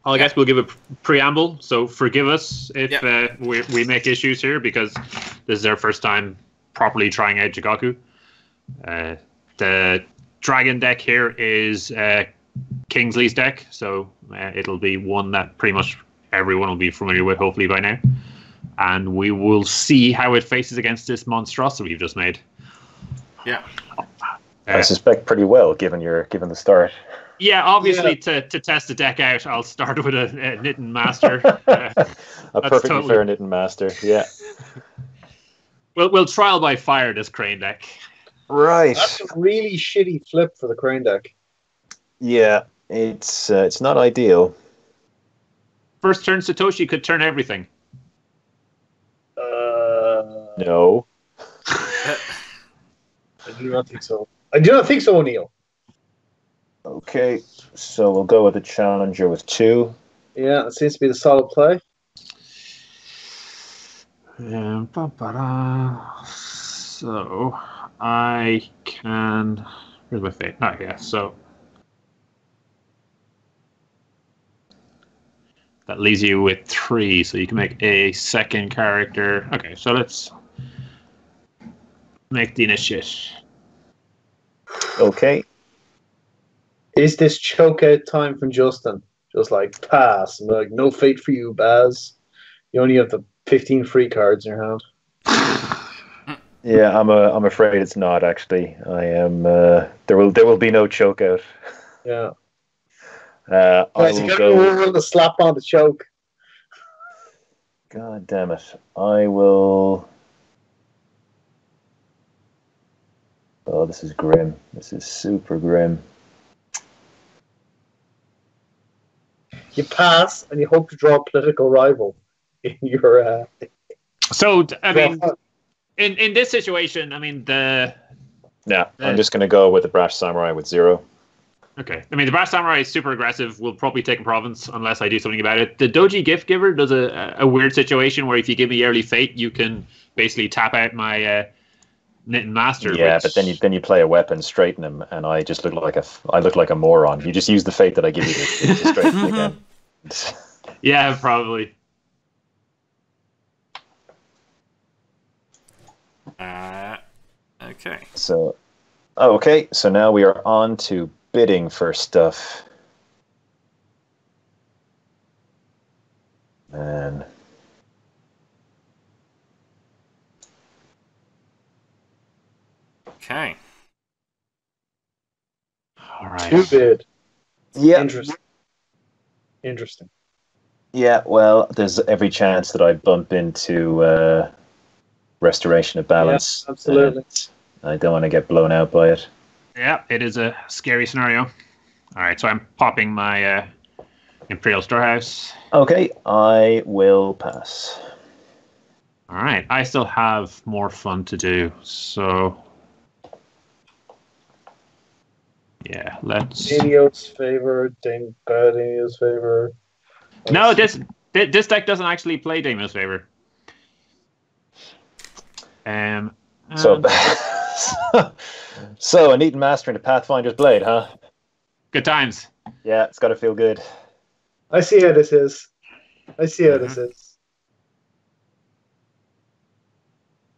I guess we'll give a preamble. So forgive us if we make issues here, because this is our first time properly trying out Jigoku. The dragon deck here is Kingsley's deck, so it'll be one that pretty much everyone will be familiar with, hopefully by now. And we will see how it faces against this monstrosity we've just made. Yeah, I suspect pretty well, given the start. Yeah, obviously to test the deck out, I'll start with a Knitting Master. A perfectly fair Knitting Master, yeah. We'll trial by fire this Crane deck. Right. That's a really shitty flip for the Crane deck. Yeah, it's not ideal. First turn Satoshi could turn everything. No. I do not think so. I do not think so, O'Neill. Okay, so we'll go with the challenger with 2. Yeah, it seems to be the solid play. So I can. Where's my fate? Oh, yeah. So that leaves you with 3. So you can make a second character. Okay, so let's make the initiate. Okay. Is this choke out time from Justin? Just like pass. I'm like, no fate for you, Baz. You only have the 15 free cards in your hand. Yeah, I'm afraid it's not actually. I am. There will be no choke out. Yeah. I will go. The slap on the choke. God damn it! I will. Oh, this is grim. This is super grim. You pass and you hope to draw a political rival in your. So I mean, in this situation, I mean I'm just going to go with the Brash Samurai with 0. Okay, I mean the Brash Samurai is super aggressive. Will probably take a province unless I do something about it. The Doji Gift Giver does a weird situation where if you give me Early Fate, you can basically tap out my Knitting Master. Yeah, but then you play a weapon, straighten him, and I just look like a moron. You just use the fate that I give you to straighten him again. Yeah, probably. Okay. So now we are on to bidding for stuff. Man. Okay. All right. 2 bid. Yeah. Interesting. Yeah, well, there's every chance that I bump into Restoration of Balance. Yeah, absolutely. I don't want to get blown out by it. Yeah, it is a scary scenario. All right, so I'm popping my Imperial Storehouse. Okay, I will pass. All right, I still have more fun to do, so yeah, let's. Daniel's favor, Daniel's favor. No, this deck doesn't actually play Daemon's favor. So a Knitting Master into Pathfinder's Blade, huh? Good times. Yeah, it's got to feel good. I see how this is.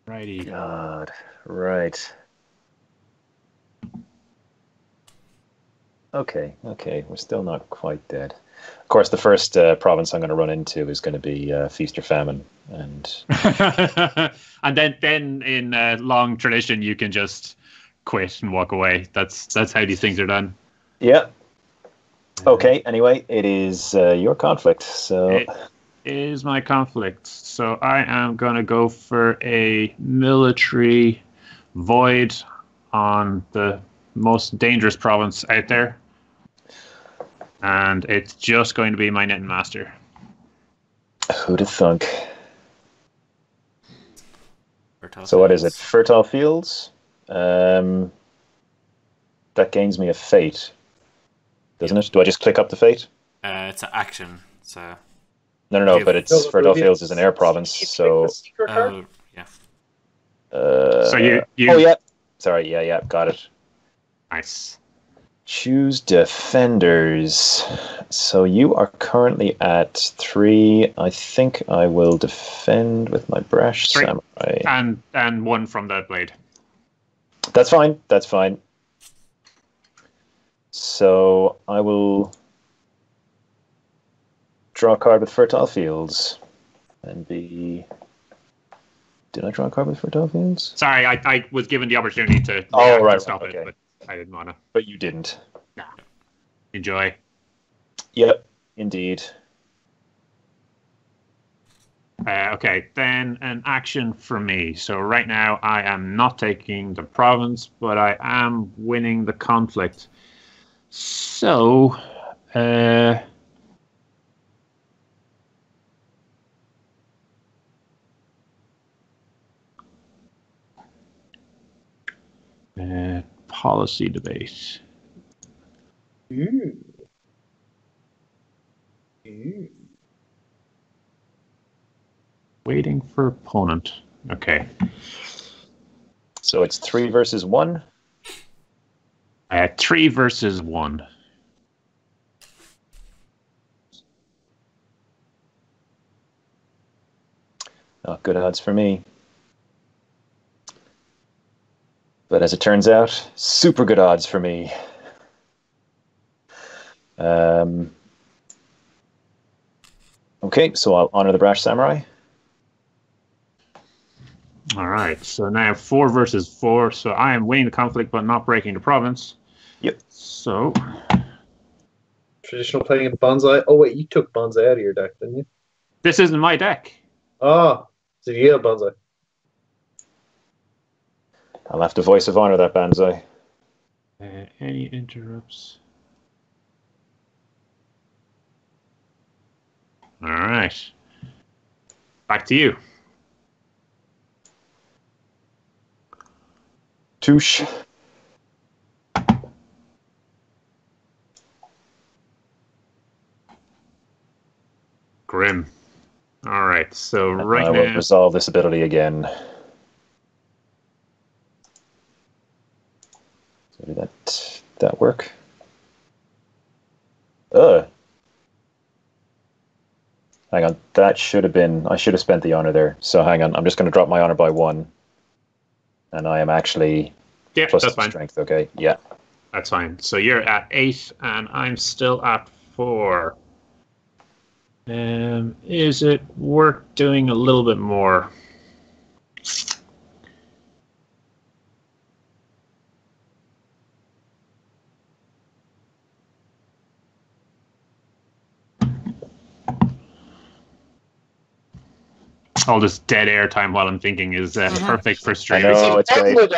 Righty. God, right. Okay, we're still not quite dead. Of course, the first province I'm going to run into is going to be Feast or Famine, and and then in long tradition, you can just quit and walk away. That's how these things are done. Yeah. Okay. Anyway, it is your conflict. So it is my conflict. So I am going to go for a military void on the most dangerous province out there. And it's just going to be my Knitting Master. Who'd have thunk? Fertile so what Fields. is it? Fertile Fields? That gains me a fate, doesn't it? Do I just click up the fate? It's an action, so... No, but it's Fertile Fields is an air province, so... yeah. So you... Oh, yeah. Sorry, yeah, got it. Nice. Choose defenders. So you are currently at 3. I think I will defend with my brash 3. samurai. And 1 from the blade. That's fine. That's fine. So I will draw a card with Fertile Fields and be. Did I draw a card with Fertile Fields? Sorry, I was given the opportunity to stop okay. it, but I didn't want to. But you didn't. No. Enjoy. Yep, indeed. Okay, then an action for me. So right now I am not taking the province, but I am winning the conflict. So, policy debate. Waiting for opponent. Okay. So it's 3 versus 1? 3 versus 1. Not good odds for me. But as it turns out, super good odds for me. Okay, so I'll honor the Brash Samurai. All right, so now 4 versus 4. So I am winning the conflict, but not breaking the province. Yep. So Traditional playing in Bonsai. Oh wait, you took Bonsai out of your deck, didn't you? this isn't my deck. Oh, so you have Bonsai. I'll have to voice of honor that Banzai. Any interrupts? All right. Back to you. Touche. Grim. All right, so And right I will now... resolve this ability again. So did that work? Hang on, that should have been... I should have spent the honor there. So hang on, I'm just going to drop my honor by 1. And I am actually plus that's fine. strength, okay? Yeah. That's fine. So you're at 8, and I'm still at 4. Is it worth doing a little bit more? All this dead air time while I'm thinking is perfect for stream. I know, it's great. With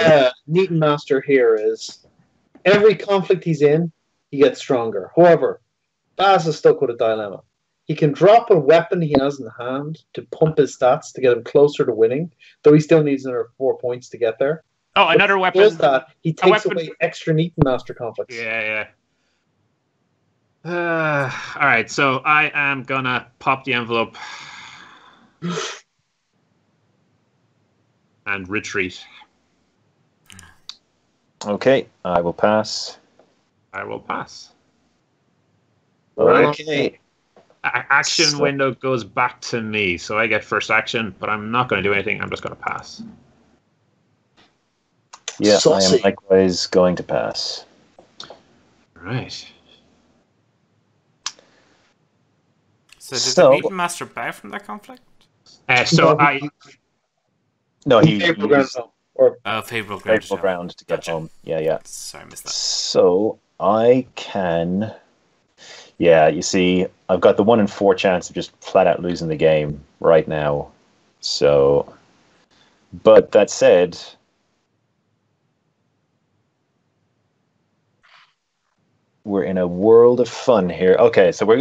Neaton Master here is every conflict he's in, he gets stronger. However, Baz is stuck with a dilemma. He can drop a weapon he has in hand to pump his stats to get him closer to winning, though he still needs another 4 points to get there. Oh, another But weapon. Does that he takes weapon. away extra Neaton Master conflicts? Yeah. All right, so I am gonna pop the envelope and retreat. Okay, I will pass. I will pass. Okay. Action So- window goes back to me, so I get first action, but I'm not going to do anything. I'm just going to pass. Yeah, I Saucy. am likewise going to pass. All right. So did So- the Neaton Master bow from that conflict? So No, I No, he Favorable ground used zone. Or Favorable ground. favorable ground to get Gotcha. home. Yeah. Sorry, I missed that. So I can. Yeah, you see, I've got the 1 in 4 chance of just flat out losing the game right now. So, but that said, we're in a world of fun here. Okay, so we're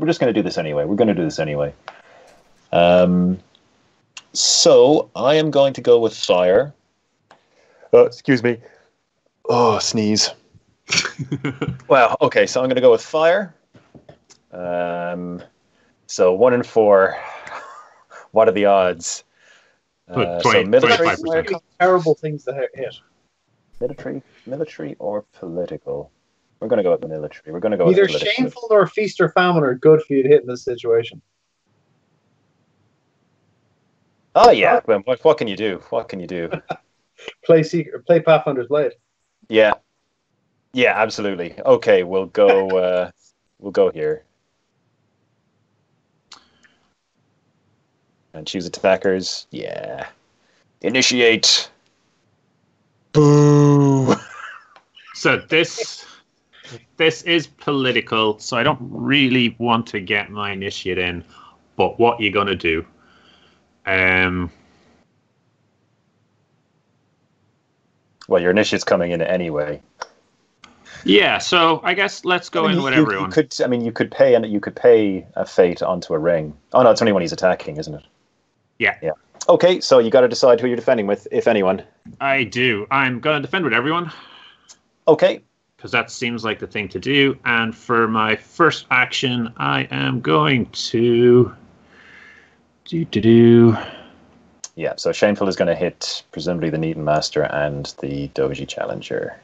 just going to do this anyway. We're going to do this anyway. So I am going to go with fire. Excuse me. Oh, sneeze. Wow. Okay, so I'm going to go with fire. So 1 in 4. What are the odds? So 20, military, 25%. terrible things to hit. military or political? We're going to go with military. We're going to go Neither with military. shameful nor feast or famine are good for you to hit in this situation. Oh, yeah. Well, what can you do? What can you do? Play Pathfinder's Blade. Yeah. Yeah, absolutely. Okay, we'll go here. And choose attackers. Yeah. Initiate. Boo! So this is political, so I don't really want to get my initiate in. But what are you gonna do? Well, your initiate's coming in anyway. Yeah, so I guess let's go in with everyone. You could pay a fate onto a ring. Oh no, it's only when he's attacking, isn't it? Yeah. Yeah. Okay, so you got to decide who you're defending with, if anyone. I do. I'm gonna defend with everyone. Okay. Because that seems like the thing to do. And for my first action, I am going to Yeah, so Shameful is going to hit presumably the Neaton Master and the Doji Challenger.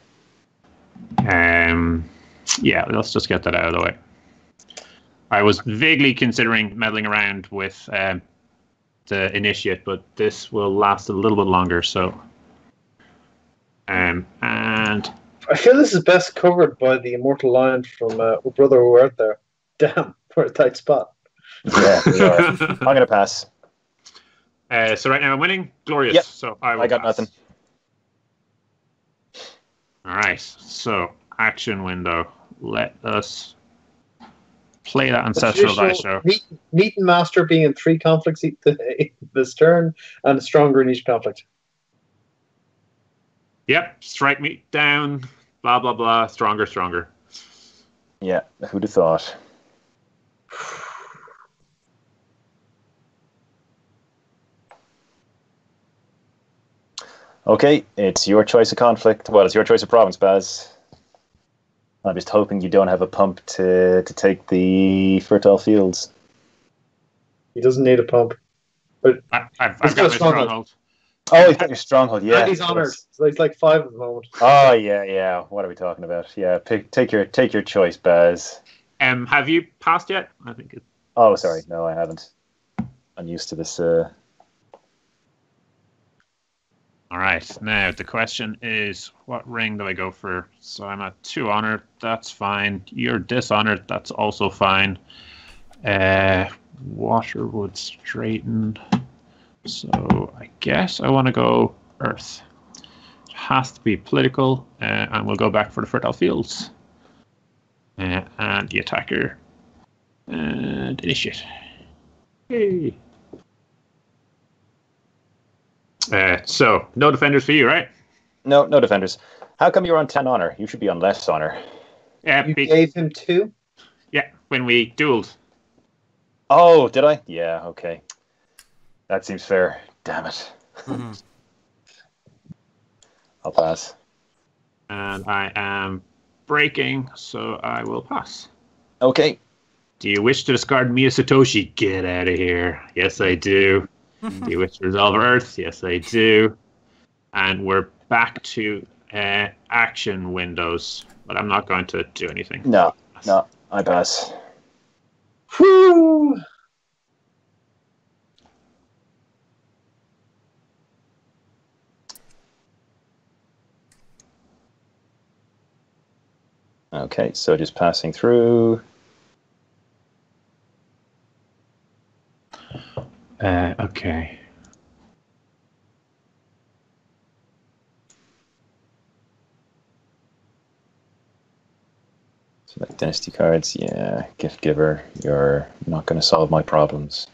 Yeah, let's just get that out of the way. I was vaguely considering meddling around with the Initiate, but this will last a little bit longer, so... and... I feel this is best covered by the immortal line from Brother Who Art There. Damn, we're a tight spot. Yeah, we are. I'm going to pass. So right now I'm winning. Glorious. Yep. So I got pass. nothing. All right. So action window. Let us play that ancestral dice show. Neaton Master being in 3 conflicts this turn and stronger in each conflict. Yep. Strike me down. Blah blah blah. Stronger. Yeah. Who'd have thought? Okay, it's your choice of conflict. Well, it's your choice of province, Baz. I'm just hoping you don't have a pump to take the fertile fields. He doesn't need a pump. But I've got my stronghold. Oh, he's got your stronghold, yeah. And he's honoured. So he's like 5 at the moment. Oh, yeah. What are we talking about? Yeah, take your choice, Baz. Have you passed yet? I think it... Oh, sorry. No, I haven't. I'm used to this... All right. Now, the question is, what ring do I go for? So I'm at 2 honor. That's fine. You're dishonored. That's also fine. Waterwood straightened. So I guess I want to go Earth. It has to be political, and we'll go back for the fertile fields. And the attacker. And initiate. Hey. So, no defenders for you, right? No defenders. How come you're on 10 honor? You should be on less honor. You gave him 2? Yeah, when we dueled. Oh, did I? Yeah, okay. That seems fair. Damn it. Mm-hmm. I'll pass. And I am breaking, so I will pass. Okay. Do you wish to discard Mia Satoshi? Get out of here. Yes, I do. Do you wish to resolve Earth? Yes, I do. And we're back to action windows, but I'm not going to do anything. No, I pass. Whew! Okay, so just passing through. Okay. Select dynasty cards. Yeah, gift giver. You're not going to solve my problems.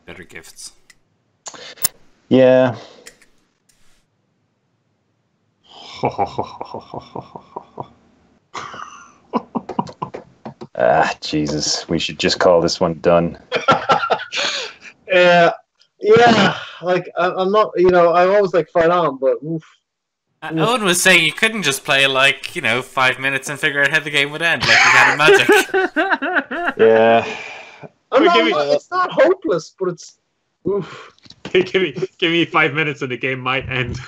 Better gifts. Yeah. Jesus. We should just call this one done. Yeah, like, I'm not, I'm always like fight on, but oof. Owen was saying you couldn't just play 5 minutes and figure out how the game would end, like you had in Magic. Yeah. It's not hopeless, but it's oof. give me 5 minutes and the game might end.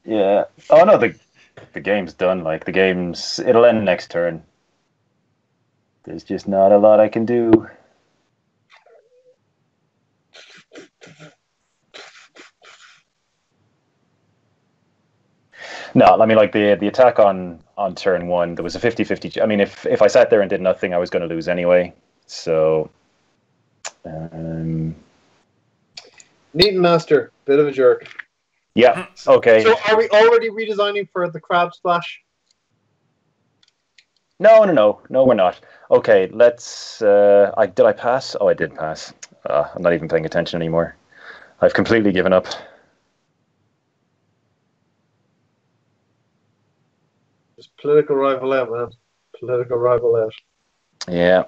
Yeah. Oh no, the game's done. Like, it'll end next turn. There's just not a lot I can do. No, I mean, like, the attack on turn one, there was a 50-50. I mean, if I sat there and did nothing, I was going to lose anyway. So, Neaton Master, bit of a jerk. Yeah, okay. So are we already redesigning for the crab splash? No, we're not. Okay, let's... did I pass? Oh, I did pass. I'm not even paying attention anymore. I've completely given up. Just political rival out, man. Political rival out. Yeah.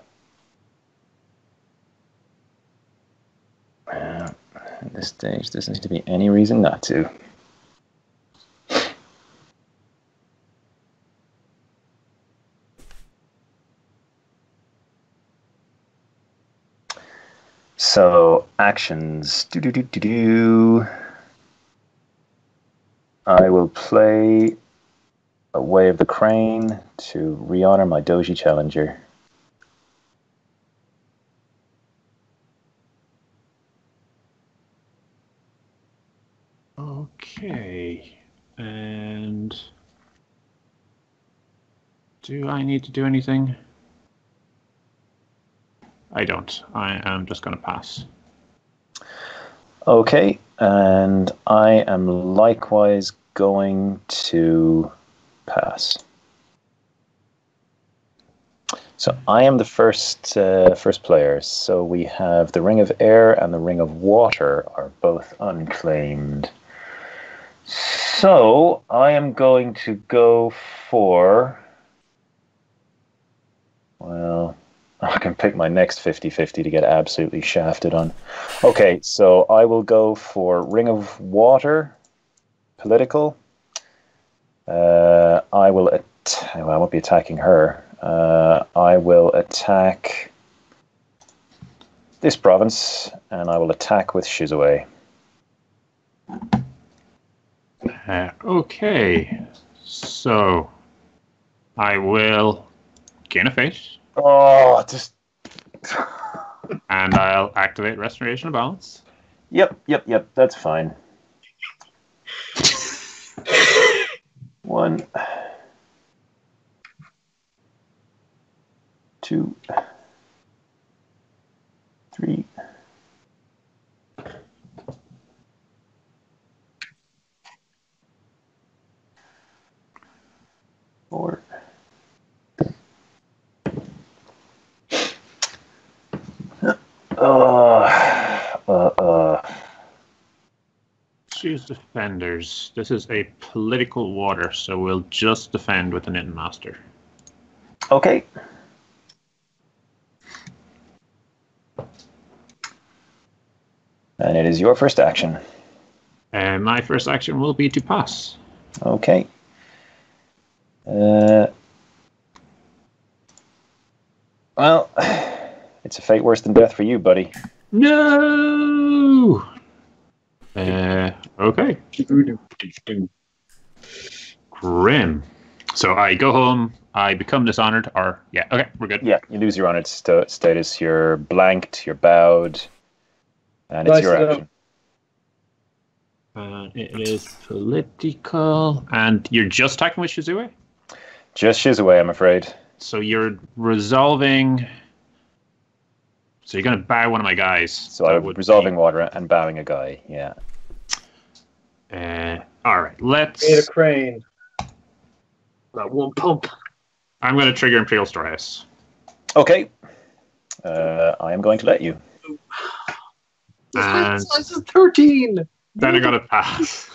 At this stage, there doesn't seem to be any reason not to. So, actions. I will play a Way of the Crane to re-honor my Doji Challenger. Okay. And do I need to do anything? I don't. I am just going to pass. Okay, and I am likewise going to pass. So I am the first player. So we have the Ring of Air and the Ring of Water are both unclaimed. So I am going to go for... Well, I can pick my next 50-50 to get absolutely shafted on. Okay, so I will go for Ring of Water, political. I won't be attacking her. I will attack this province, and I will attack with Shizue. Okay, so I will gain a face. Oh, just... And I'll activate Restoration of Balance. Yep, that's fine. 1, 2, 3. 4. Choose defenders. This is a political water, so we'll just defend with the Knitting Master. Okay. And it is your first action. My first action will be to pass. Okay. Well, it's a fate worse than death for you, buddy. No! Okay. Grim. So I go home, I become dishonored, or... Yeah, okay, we're good. Yeah, you lose your honored status. You're blanked, you're bowed, and it's your action. It is political, and you're just attacking with Shizue? Just Shizue, I'm afraid. So you're resolving... So you're going to bow one of my guys. So I'm resolving water and bowing a guy, yeah. All right, let's... Need a crane. That one pump. I'm going to trigger Imperial Storehouse. Okay. I am going to let you. And Size is 13. then I'm going to pass.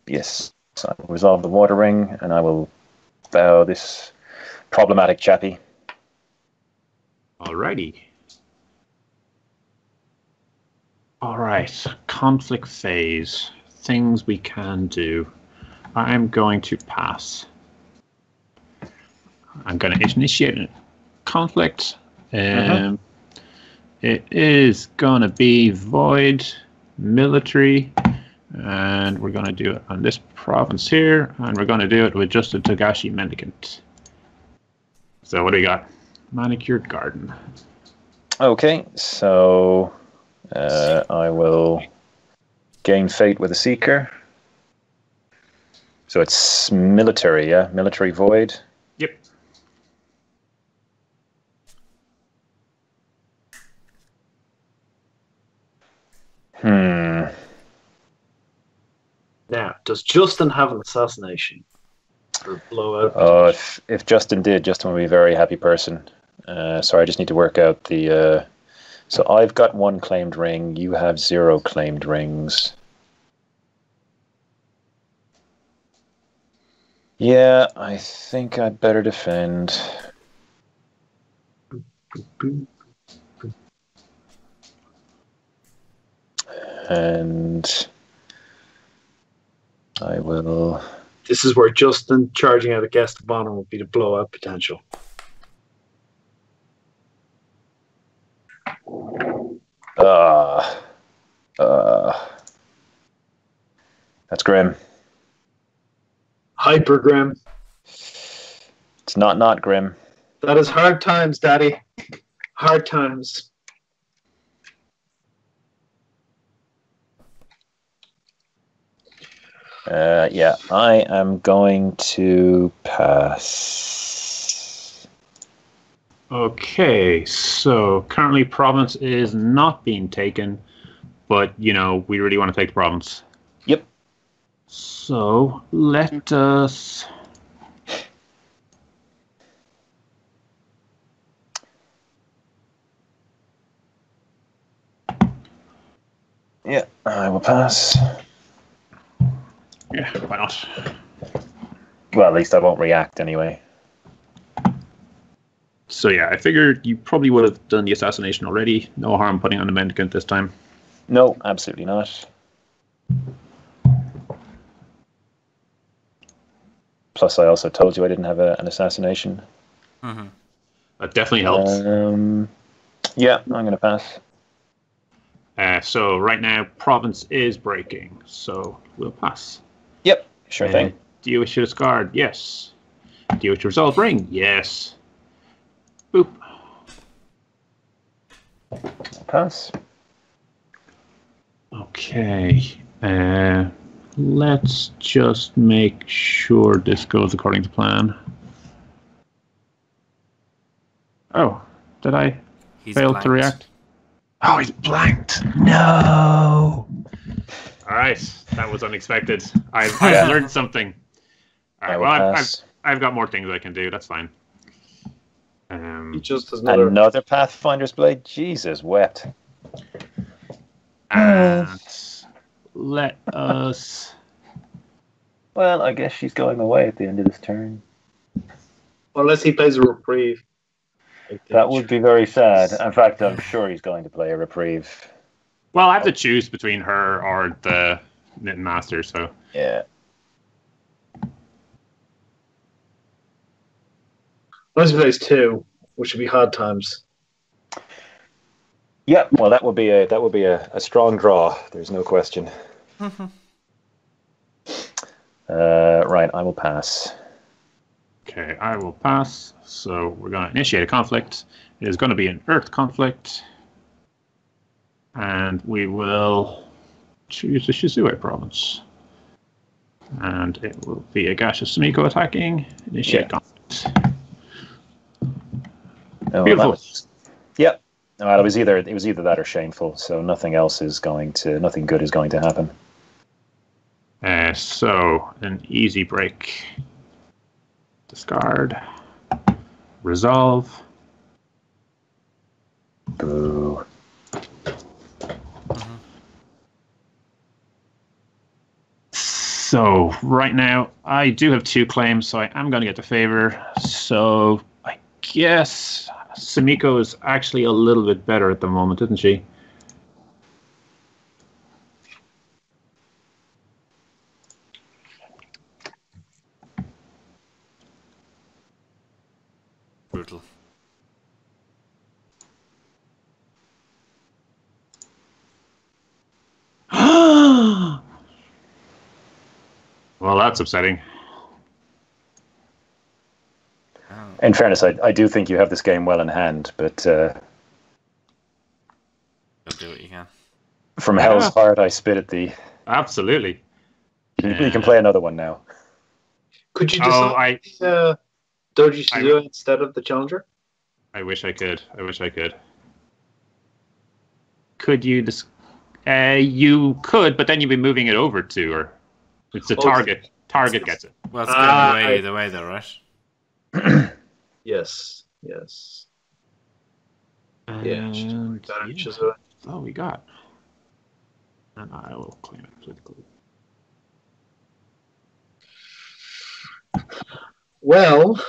Yes. So I will resolve the water ring, and I will bow this problematic chappie. Alrighty. All right, conflict phase. Things we can do. I'm going to pass. I'm going to initiate a conflict. It is going to be void. military, and we're going to do it on this province here, and we're going to do it with just a Togashi mendicant. So what do we got? Manicured garden. Okay, so I will gain fate with a seeker. So it's military, yeah? Military void. Yep. Now, does Justin have an assassination? Or blowout? If Justin did, Justin would be a very happy person. Sorry, I just need to work out the... So I've got 1 claimed ring. You have 0 claimed rings. Yeah, I think I'd better defend. And I will... This is where Justin charging out a guest of honor would be the blowout potential. That's grim. Hyper grim. It's not grim. That is hard times, Daddy. Hard times. Yeah, I am going to pass. Okay, so currently province is not being taken, but, you know, we really want to take the province. Yep. So let us... Yeah, I will pass. Yeah, why not? Well, at least I won't react anyway. So yeah, I figured you probably would have done the assassination already. No harm putting on a mendicant this time. No, absolutely not. Plus, I also told you I didn't have an assassination. Mm-hmm. That definitely helps. Yeah, I'm going to pass. So right now, province is breaking, so we'll pass. Yep, sure thing. Do you wish to discard? Yes. Do you wish to resolve ring? Yes. Boop. I'll pass. Okay. Let's just make sure this goes according to plan. Oh, did I fail to react? Oh, he's blanked. No. All right, that was unexpected. I've learned something. All right, well, I've got more things I can do. That's fine. He just has another Pathfinder's Blade? Jesus, wept. And let us... Well, I guess she's going away at the end of this turn. Unless he plays a reprieve. That would be very sad. In fact, I'm sure he's going to play a reprieve. Well, I have to choose between her or the Knitting Master, so... Yeah. Unless he plays 2, which would be hard times. Yeah, well, that would be a strong draw. There's no question. Right, I will pass. Okay, I will pass. So we're going to initiate a conflict. It is going to be an Earth conflict. And we will choose the Shizue province. And it will be a gaseous Sumiko attacking. Initiate conflict. Oh, Beautiful. Yep. Well, it was either that or shameful. So nothing good is going to happen. So an easy break. Discard. Resolve. Boo. So right now I do have 2 claims, so I am going to get the favor. So I guess Sumiko is actually a little bit better at the moment, isn't she? Brutal. Well, that's upsetting. In fairness, I do think you have this game well in hand, but You'll do what you can. from Hell's Heart, I spit at thee. Absolutely. You can play another one now. Could you decide Doji Suzuki instead of the Challenger? I wish I could. Could you? You could, but then you'd be moving it over to her. It's the target. Target gets it. Well, it's going away either way, though, right? Yes. Oh, we got. And I will claim it politically. Well.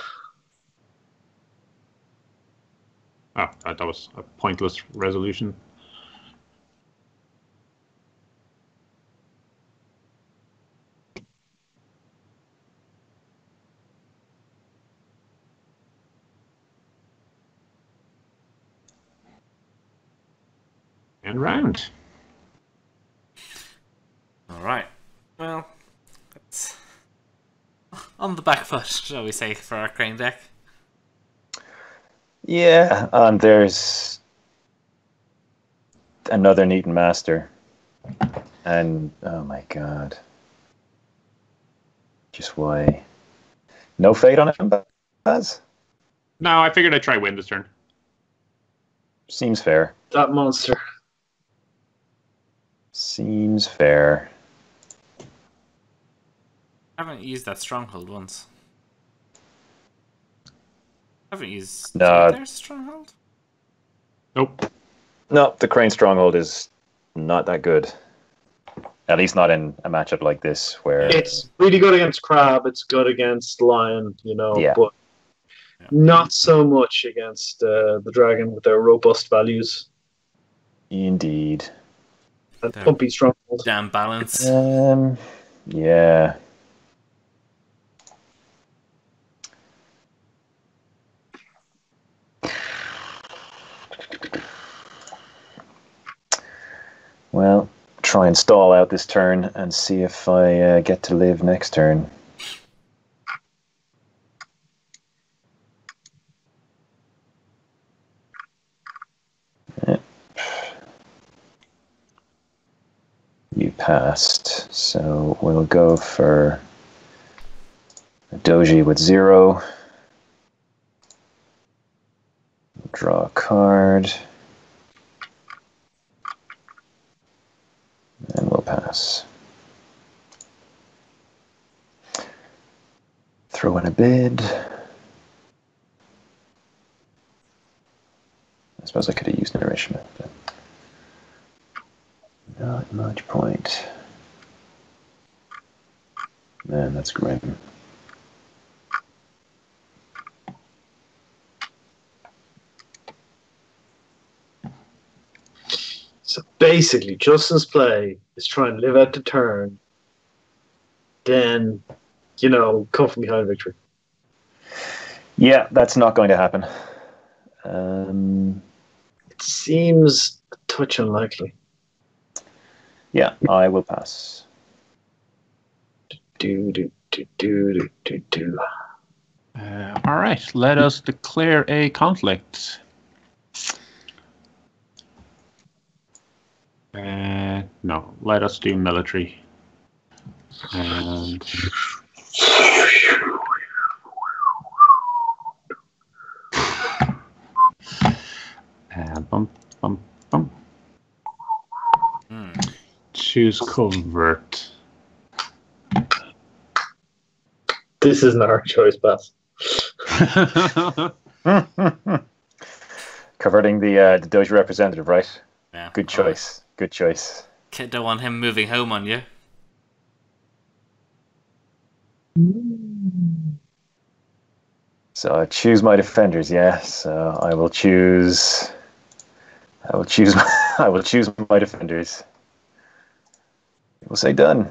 Oh, that was a pointless resolution. And round. All right. Well, that's on the back foot, shall we say, for our Crane deck. Yeah, there's another Neaton Master. And, oh my god. Just why? No fate on him, Baz? No, I figured I'd try win this turn. Seems fair. That monster. Seems fair. I haven't used that stronghold once. I haven't used their stronghold? Nope. No, the Crane Stronghold is not that good. At least not in a matchup like this, where it's really good against Crab. It's good against Lion, but not so much against the Dragon with their robust values. Indeed. And Pumpy Stronghold. Damn balance. Yeah. Well, try and stall out this turn and see if I get to live next turn. You passed, so we'll go for a Doji with 0. Draw a card. And we'll pass. Throw in a bid. I suppose I could have used nourishment, but not much point. Man, that's grim. So basically, Justin's play is try and live out the turn, then, come from behind victory. Yeah, that's not going to happen. It seems a touch unlikely. Yeah, I will pass. All right, let us declare a conflict. No, let us do military. And bum. Choose covert. This isn't our choice, Baz. Converting the Doji representative, right? Yeah. Good choice. Good choice. Kid, don't want him moving home on you. So I choose my defenders. Yeah. So I will choose my defenders. We'll say done.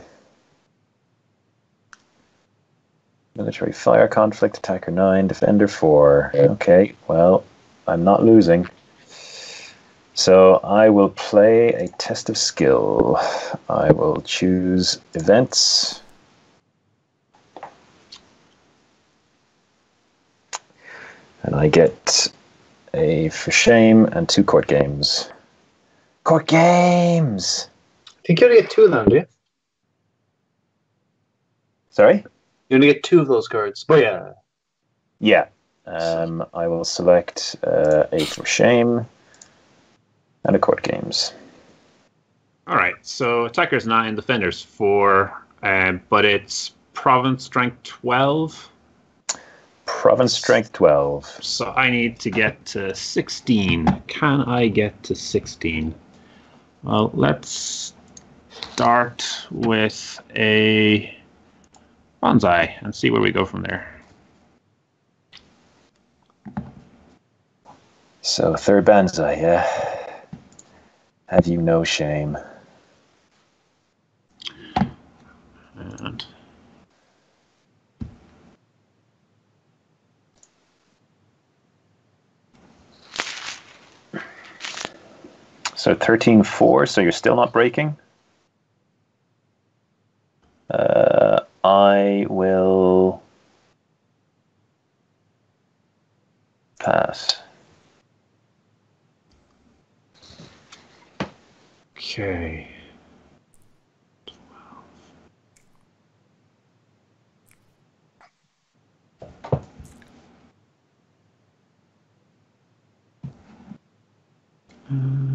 Military fire conflict, attacker 9, defender 4. Okay, well, I'm not losing. So I will play a test of skill. I will choose events. And I get a for shame and 2 court games. Court games! I think you only get 2 of them, do you? Sorry? You only get 2 of those cards. But yeah. Yeah. I will select a for shame and a court games. All right, so attackers 9, defenders 4, but it's province strength 12. Province strength 12. So I need to get to 16. Can I get to 16? Well, let's start with a bonsai and see where we go from there. So 3rd bonsai, yeah. Have you no shame? And So 13-4, so you're still not breaking? I will pass. okay.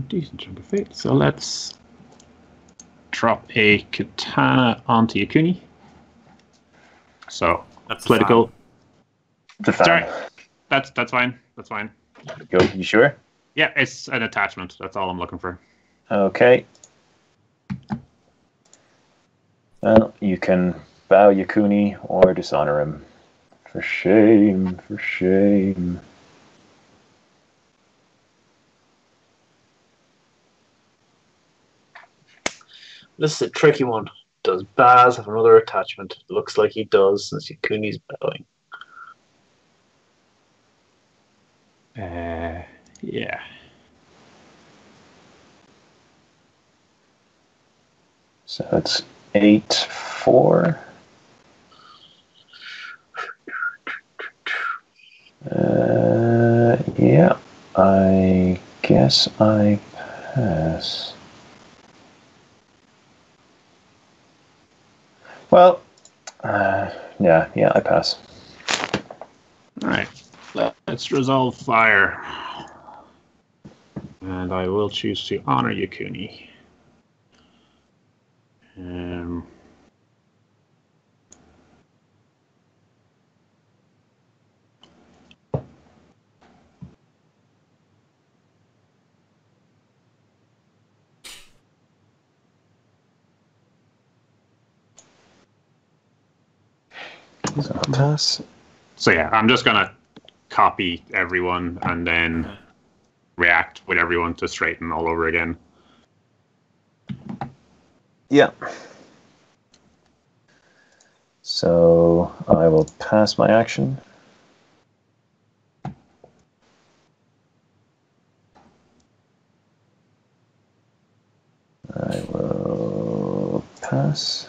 Decent chunk of fate. So let's drop a katana onto Yakuni. So That's a political. The fan. Sorry, that's fine. That's fine. Go. You sure? Yeah, it's an attachment. That's all I'm looking for. Okay. Well, you can bow Yakuni or dishonor him. For shame, for shame. This is a tricky one. Does Baz have another attachment? Looks like he does, since Yakuni's bowing. Yeah. So that's 8-4. Yeah, I guess I pass. Well, yeah, I pass. All right. Let's resolve fire. And I will choose to honor Yakuni. So I'll pass. So yeah, I'm just gonna copy everyone and then react with everyone to straighten all over again. Yeah. So I will pass my action. I will pass.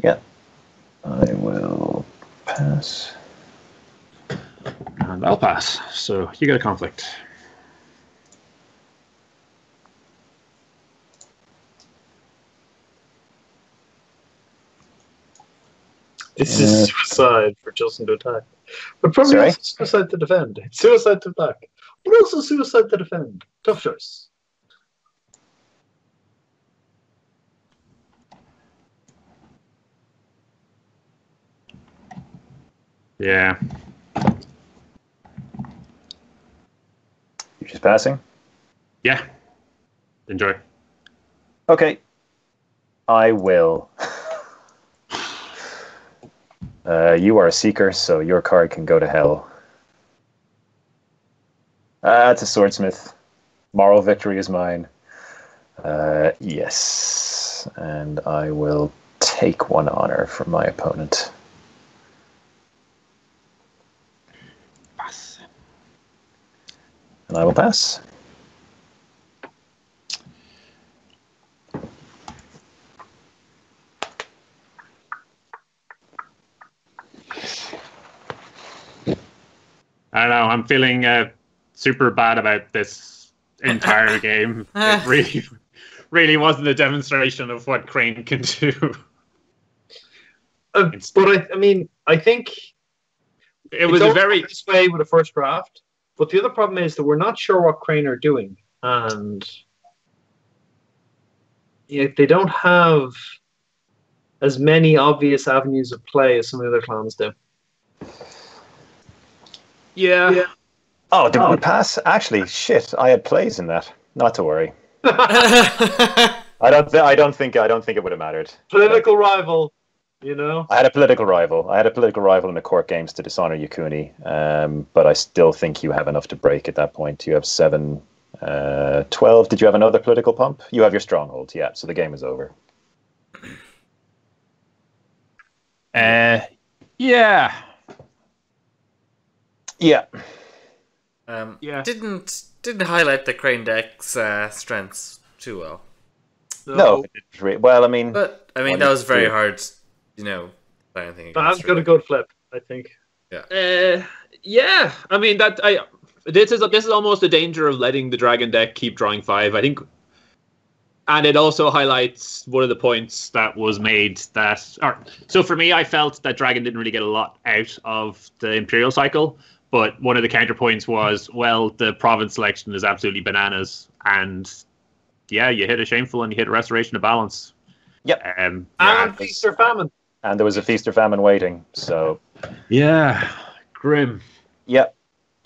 Yeah, I will pass. And I'll pass. So you get a conflict. This is suicide for Justin to attack. But probably also suicide to defend. It's suicide to attack. But also suicide to defend. Tough choice. Yeah. You're just passing? Yeah. Enjoy. Okay. I will. You are a seeker, so your card can go to hell. It's a swordsmith. Moral victory is mine. Yes. And I will take 1 honor from my opponent. Pass. And I will pass. I don't know. I'm feeling super bad about this entire game. It really wasn't a demonstration of what Crane can do. But I think it was a very this way with a first draft. But the other problem is that we're not sure what Crane are doing, and they don't have as many obvious avenues of play as some of the other clans do. Yeah. Oh, did we pass? Actually, shit! I had plays in that. Not to worry. I don't think it would have mattered. Political rival, you know. I had a political rival. In the court games to dishonor Yukuni, but I still think you have enough to break at that point. You have 7, 12. Did you have another political pump? You have your stronghold, yeah. So the game is over. Yeah. Yeah. Yeah. Didn't highlight the Crane deck's strengths too well. No. Well, I mean, but that was very hard. Play anything. That's got a good flip, I think. Yeah. Yeah. I mean this is almost a danger of letting the Dragon deck keep drawing 5. I think. And it also highlights one of the points that was made so for me, I felt that Dragon didn't really get a lot out of the Imperial cycle, but one of the counterpoints was, well, the province selection is absolutely bananas, and yeah, you hit a Shameful and you hit a Restoration of Balance. Yep. And Feast or Famine. And there was a Feast or Famine waiting, so... Yeah, grim. Yep.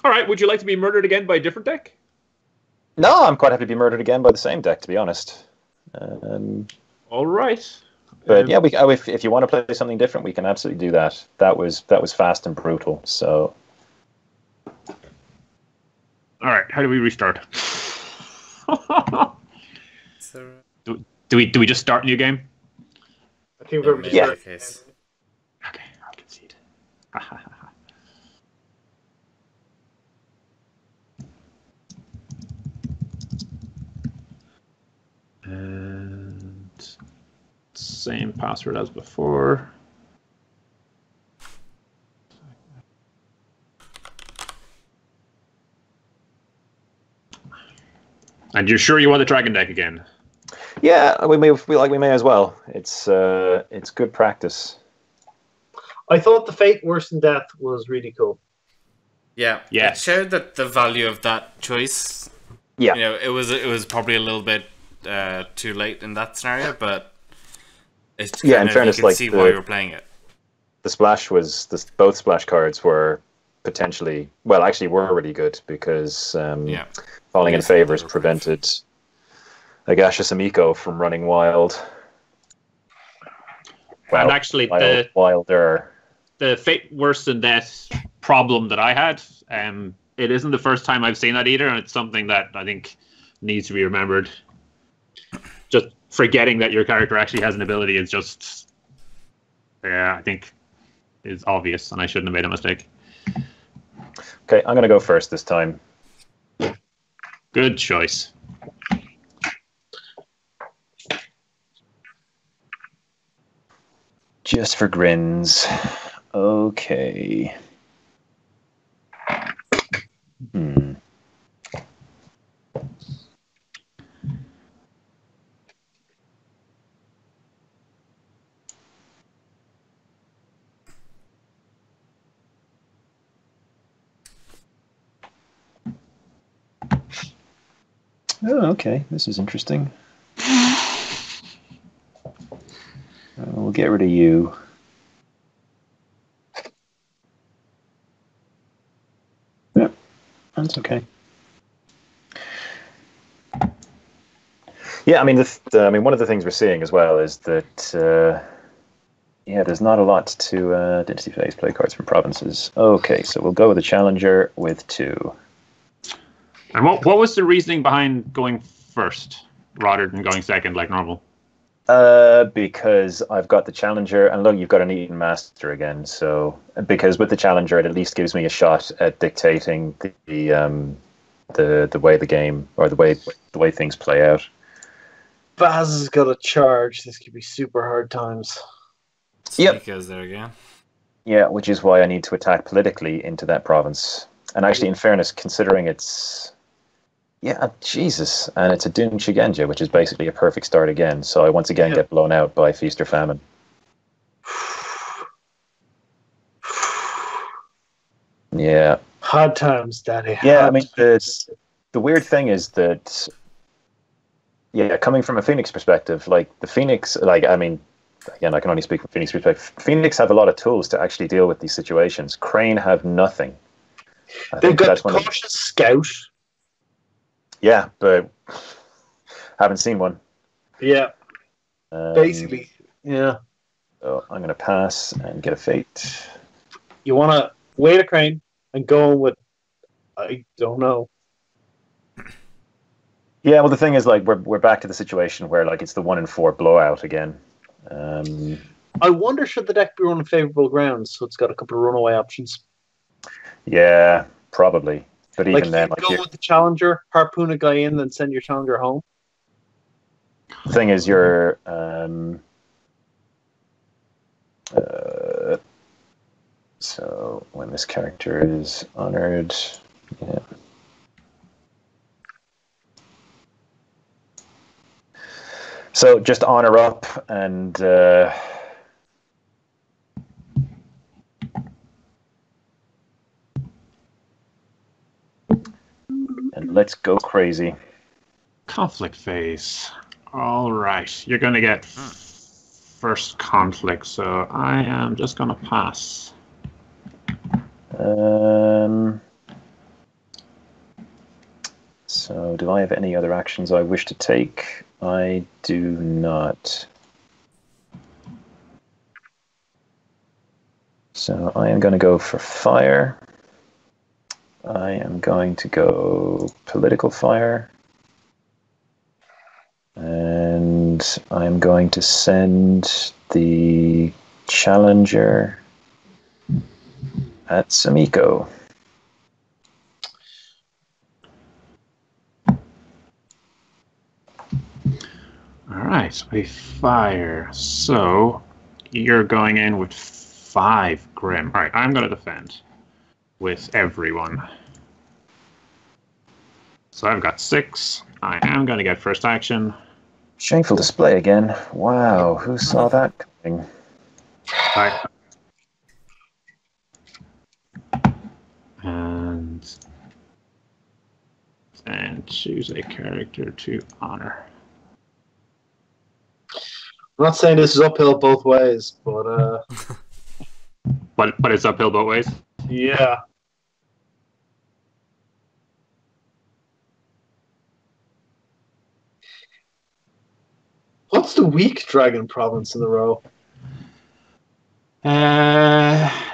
All right, would you like to be murdered again by a different deck? No, I'm quite happy to be murdered again by the same deck, to be honest. All right. But yeah, if you want to play something different, we can absolutely do that. That was fast and brutal. So, all right, how do we restart? Do we just start a new game? I think we're just the case. Okay, I'll concede. And same password as before. And you're sure you want the Dragon deck again? Yeah, we may as well. It's good practice. I thought the Fate Worse Than Death was really cool. Yeah. It showed that the value of that choice. Yeah. It was probably a little bit too late in that scenario, but it's in fairness, you can see why you're playing it. The splash both splash cards were potentially were really good because falling in favors prevented Agashus Amiko from running wild. Well, and actually, wilder. The Fate Worse Than Death problem that I had, it isn't the first time I've seen that either, and it's something that I think needs to be remembered. Just forgetting that your character actually has an ability is just, I think, is obvious, and I shouldn't have made a mistake. Okay, I'm going to go first this time. Good choice. Just for grins. Okay. Oh, okay. This is interesting. We'll get rid of you. Yeah, that's okay. Yeah, I mean, one of the things we're seeing as well is that, there's not a lot to Dynasty Phase play cards from provinces. Okay, so we'll go with the Challenger with 2. And what was the reasoning behind going first rather than going second like normal? Because I've got the Challenger, and look, you've got an Eaton Master again. So because with the Challenger, it at least gives me a shot at dictating the way the game or the way things play out. Baz has got a charge. This could be super hard times. Yep. Goes there again. Yeah, which is why I need to attack politically into that province. And actually, in fairness, considering it's... Yeah, Jesus. And it's a Dune Shigenja, which is basically a perfect start again. So I once again get blown out by Feast or Famine. Yeah. Hard times, Daddy. Yeah, I mean, the weird thing is that, yeah, coming from a Phoenix perspective, like the Phoenix, like, I mean, again, I can only speak from Phoenix perspective. Phoenix have a lot of tools to actually deal with these situations. Crane have nothing. They've got the cautious scout. Yeah, but haven't seen one. Yeah. Basically, yeah. So I'm going to pass and get a fate. You want to wait a Crane and go with, I don't know. Yeah, well, the thing is, like, we're back to the situation where, like, it's the 1 in 4 blowout again. I wonder, should the deck be on favorable grounds, so it's got a couple of runaway options. Yeah, probably. But even like, then, like go with the challenger, harpoon a guy in, then send your challenger home. The thing is, you're so when this character is honored, yeah. So just honor up and let's go crazy. Conflict phase. All right, you're going to get first conflict, so I am just going to pass. So do I have any other actions I wish to take? I do not. So I am going to go for fire. I am going to go political fire. And I'm going to send the challenger at Samiko. All right, we fire. So you're going in with 5 Grim. All right, I'm going to defend with everyone. So I've got 6. I am going to get first action. Shameful display again. Wow, who saw that coming? Right. And choose a character to honor. I'm not saying this is uphill both ways, but But it's uphill both ways. yeah. What's the weak dragon province in the row?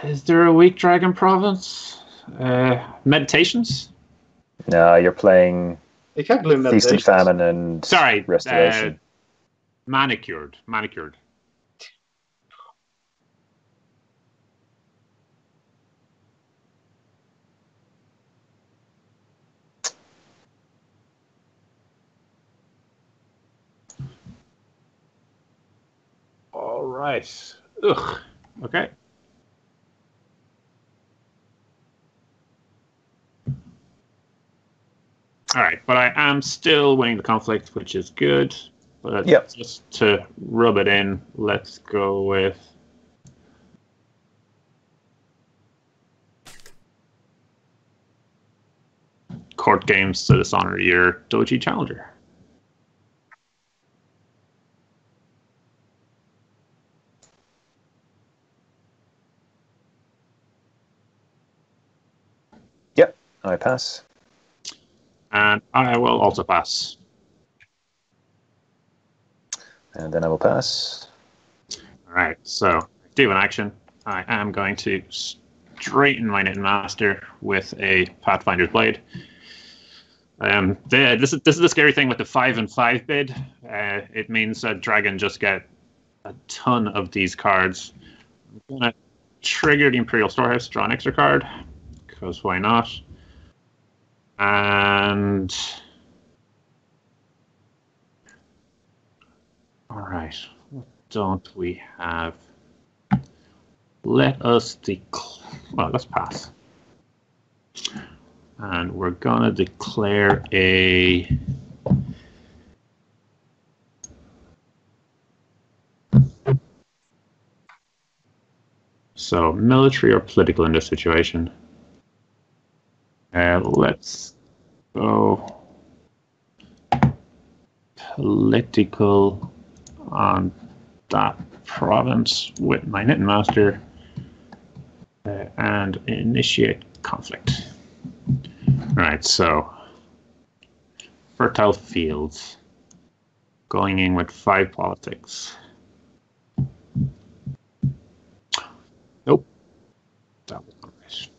Is there a weak dragon province? Meditations? No, you're playing You can't play Feast and Meditations. Famine and Restoration. Manicured. All right. Ugh. Okay. All right, but I am still winning the conflict, which is good. But just to rub it in, let's go with court games to dishonor your Doji challenger. Yep, I pass. And I will also pass. And then I will pass. All right, so do an action. I am going to straighten my Knitting Master with a Pathfinder's Blade. This is the scary thing with the 5 and 5 bid. It means that Dragon just get a ton of these cards. I'm going to trigger the Imperial Storehouse, draw an extra card, because why not? And all right, what don't we have? Let us well, let's pass. And we're gonna declare a so military or political in this situation. Let's go political on that province with my knitting master and initiate conflict. Right, so fertile fields, going in with 5 politics. Nope, that was not right.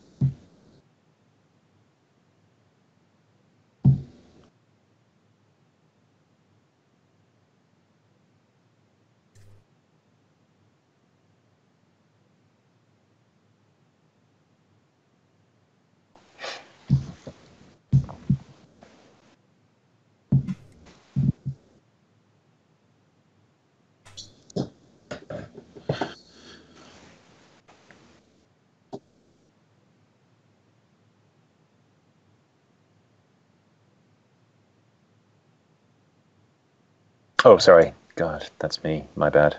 Oh, sorry. God, that's me. My bad.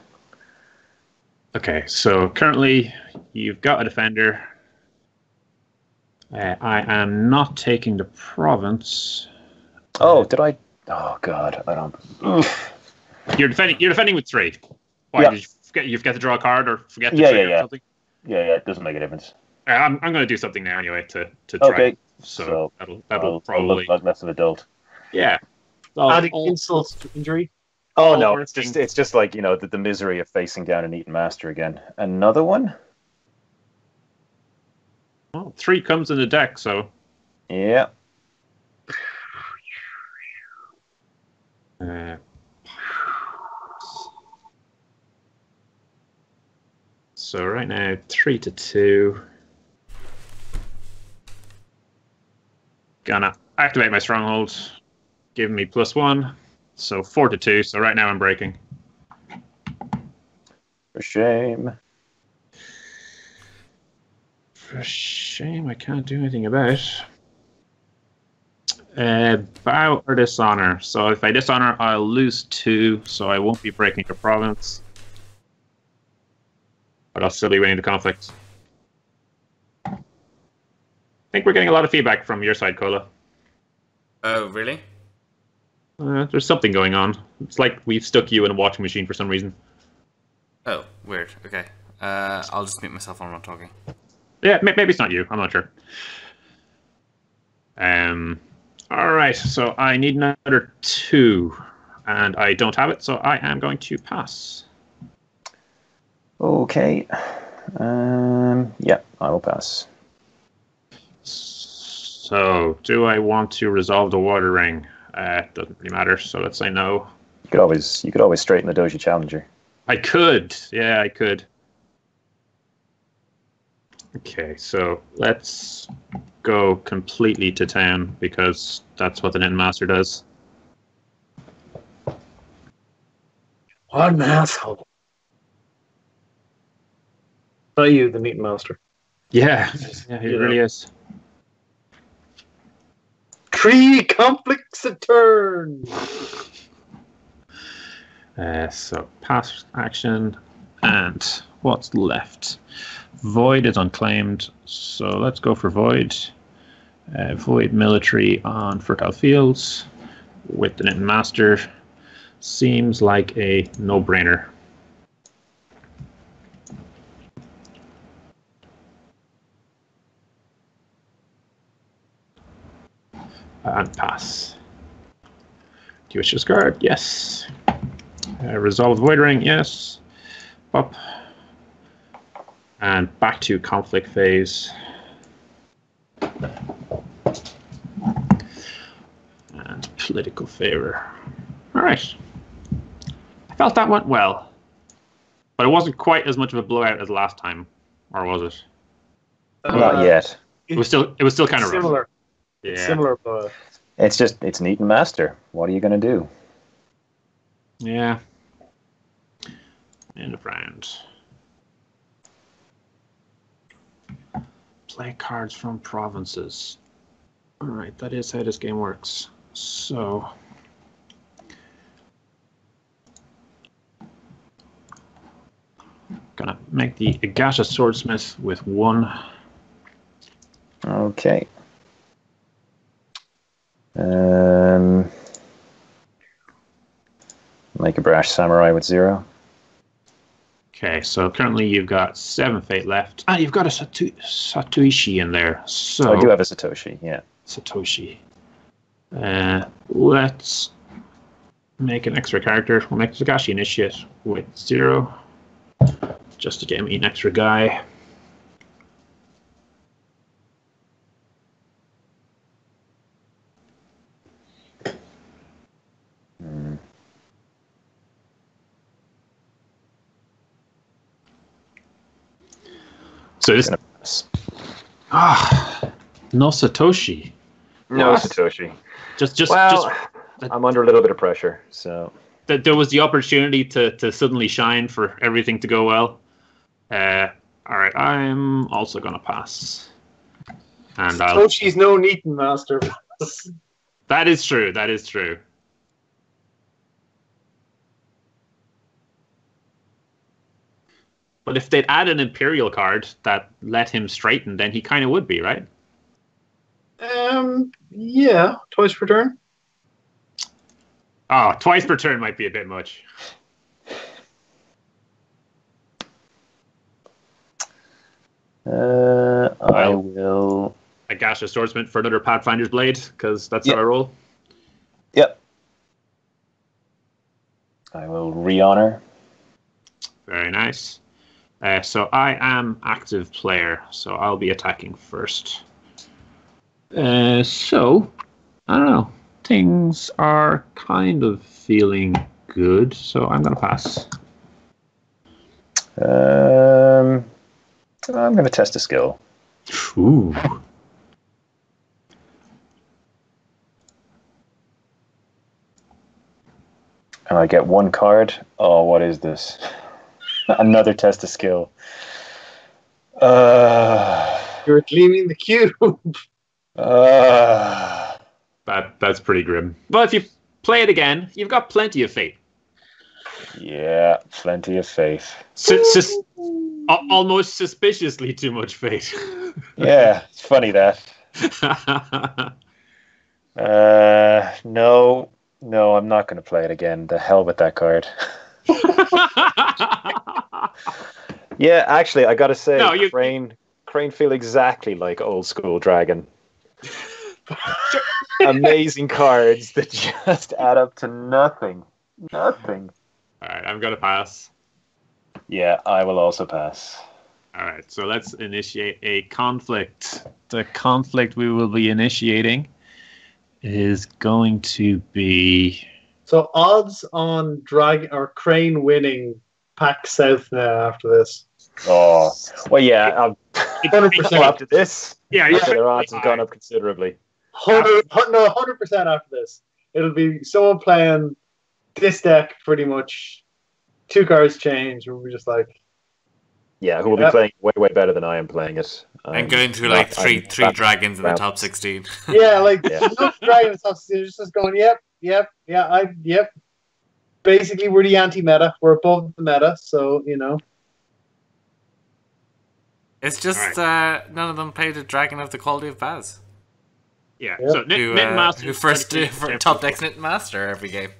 Okay, so currently you've got a defender. I am not taking the province. Oh, did I? Oh, God, I don't. Oof. You're defending with 3. Why Yeah. did you forget to draw a card or forget to Yeah, trigger yeah. something? Yeah, it doesn't make a difference. I'm going to do something now anyway to try. Okay. So that'll I'll probably look like less of an adult. yeah. So Adding insults to injury. Oh, all no, working. it's just like, the misery of facing down an Eaton Master again. Another one? Well, 3 comes in the deck, so Yeah. so right now 3-2. Gonna activate my stronghold, giving me +1. So 4-2. So right now I'm breaking. For shame. For shame, I can't do anything about. Bow or dishonor. So if I dishonor, I'll lose 2. So I won't be breaking the province, but I'll still be winning the conflict. I think we're getting a lot of feedback from your side, Cola. Oh, really? There's something going on. It's like we've stuck you in a washing machine for some reason. Oh, weird. Okay. I'll just mute myself when I'm not talking. Yeah, maybe it's not you. I'm not sure. All right, so I need another 2, and I don't have it, so I am going to pass. Okay. Yeah, I will pass. So, do I want to resolve the water ring? Doesn't really matter, so let's say no. You could always straighten the Doji Challenger. I could. Yeah, I could. Okay, so let's go completely to town because that's what the Knitting Master does. What an asshole. Not you, the meat master. Yeah, he really is. 3 conflicts a turn. So pass action, and what's left? Void is unclaimed, so let's go for Void. Void military on fertile fields with the Knitting Master seems like a no-brainer. And pass. Do you wish to discard? Yes. Resolve the Void Ring? Yes. Up. And back to conflict phase. And political favor. Alright. I felt that went well. But it wasn't quite as much of a blowout as last time. Or was it? Not yet. It was still kind of rough. Similar. Yeah. Similar, but It's an Eaton Master. What are you going to do? Yeah. End of round. Play cards from provinces. All right, that is how this game works. So, gonna make the Agasha Swordsmith with 1. Okay. Make a Brash Samurai with 0. Okay, so currently you've got 7 fate left. Ah, you've got a Satoshi in there. So I do have a Satoshi, yeah. Satoshi. Let's make an extra character. We'll make Sagashi Initiate with 0. Just to get me an extra guy. So this no Satoshi. No What? Satoshi. Just I'm under a little bit of pressure, so there was the opportunity to suddenly shine for everything to go well. All right, I'm also gonna pass. And Toshi's no Neaton master. that is true. That is true. But if they'd add an Imperial card that let him straighten, then he kind of would be, right? Yeah, twice per turn. Oh, twice per turn might be a bit much. I will. Agasha Swordsman for another Pathfinder's Blade, because that's how I roll. Yep. I will re-honor. Very nice. So I am active player, so I'll be attacking first. So, I don't know. Things are kind of feeling good, so I'm going to pass. I'm going to test a skill. Ooh. And I get 1 card. Oh, what is this? Another test of skill. You're cleaning the cube. That's pretty grim. But if you play it again, you've got plenty of fate. Yeah, plenty of faith. Almost suspiciously too much fate. Yeah, it's funny that. No, I'm not going to play it again. The hell with that card. Yeah, actually, I got to say, No, Crane feel exactly like old school Dragon. Amazing cards that just add up to nothing. Nothing. All right, I'm going to pass. Yeah, I will also pass. All right, so let's initiate a conflict. The conflict we will be initiating is going to be... So odds on Crane winning Pack South now after this. Oh, well, yeah. 100% after this. Yeah, Their odds have gone up considerably. 100% after this. It'll be someone playing this deck pretty much. 2 cards change. We're just like, yeah, who will be playing way better than I am playing it. And going through like three dragons in the top 16. Yeah, like no dragon in the top 16. Just going, yep. Basically, we're the anti-meta. We're above the meta, so you know. It's just none of them played a dragon of the quality of Baz. Yeah, so Knit Master... Who first do for top decks Knit Master every game.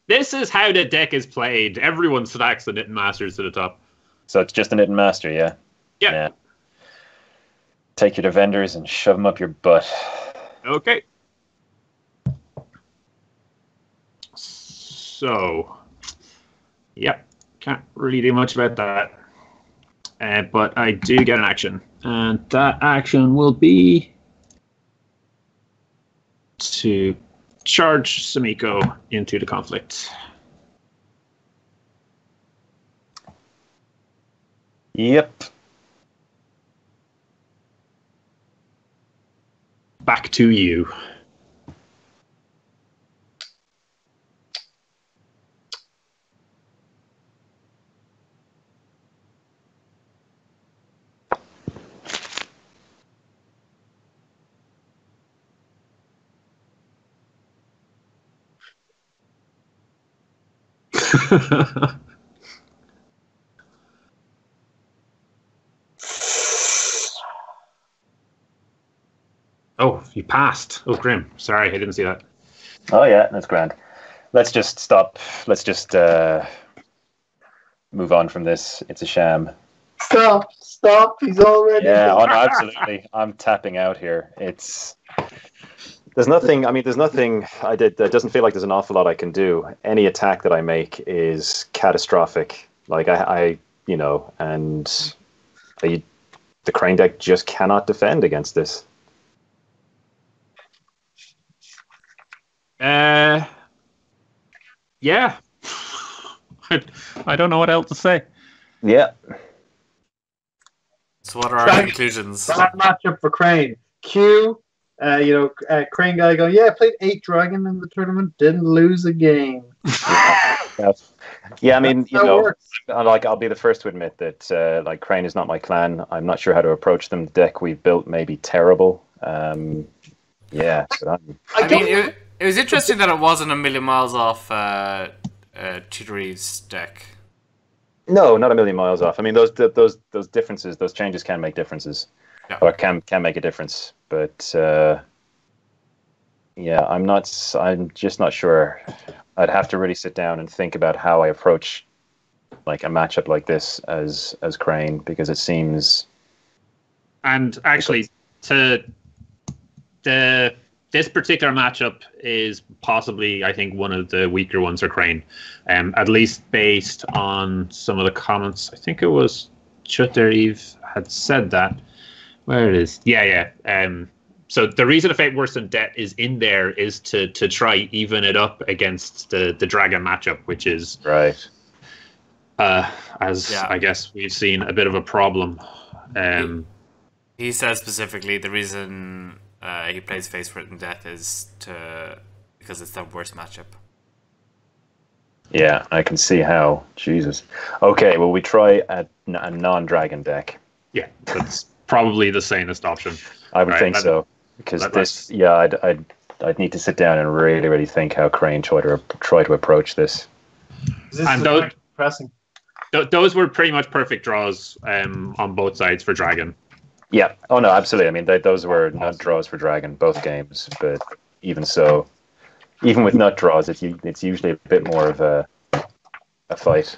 This is how the deck is played. Everyone stacks the Knit Masters to the top. So it's just a Knit Master, yeah? Yeah. Take your defenders and shove them up your butt. Okay. So, yep, can't really do much about that. But I do get an action. And that action will be to charge Samiko into the conflict. Yep. Back to you. Oh, you passed. Oh, grim. Sorry, I didn't see that. Oh yeah, that's grand. Let's just stop. Let's just move on from this. It's a sham. Stop! He's already. Yeah, oh, no, absolutely. I'm tapping out here. There's nothing. I mean, there's nothing I did. It doesn't feel like there's an awful lot I can do. Any attack that I make is catastrophic. Like I and the Crane deck just cannot defend against this. Yeah. I don't know what else to say. Yeah. So what are our conclusions? Bad matchup for Crane. Crane guy going, yeah, I played 8 dragon in the tournament, didn't lose a game. Yeah, I mean, I'll be the first to admit that like Crane is not my clan. I'm not sure how to approach them. The deck we've built may be terrible. Yeah. It was interesting that it wasn't a million miles off Cheatery's deck. No, not a million miles off. I mean, those differences, those changes can make differences, or can make a difference. But yeah, I'm just not sure. I'd have to really sit down and think about how I approach like a matchup like this as Crane, because it seems. And actually, this particular matchup is possibly, I think, one of the weaker ones for Crane, at least based on some of the comments. I think it was Eve had said that. Where it is? Yeah. So the reason a Fate Worse Than Debt is in there is to try even it up against the Dragon matchup, which is right. I guess we've seen a bit of a problem. He says specifically the reason he plays Face Written Death is because it's the worst matchup. Yeah, I can see how. Jesus. Okay, well, we try a non-dragon deck. Yeah, that's probably the sanest option. I would think so, because I'd need to sit down and really, really think how Crane try to approach this. And those were pretty much perfect draws on both sides for Dragon. Yeah. Oh no, absolutely. I mean, those were nut draws for Dragon both games, but even so, even with nut draws, it's usually a bit more of a fight.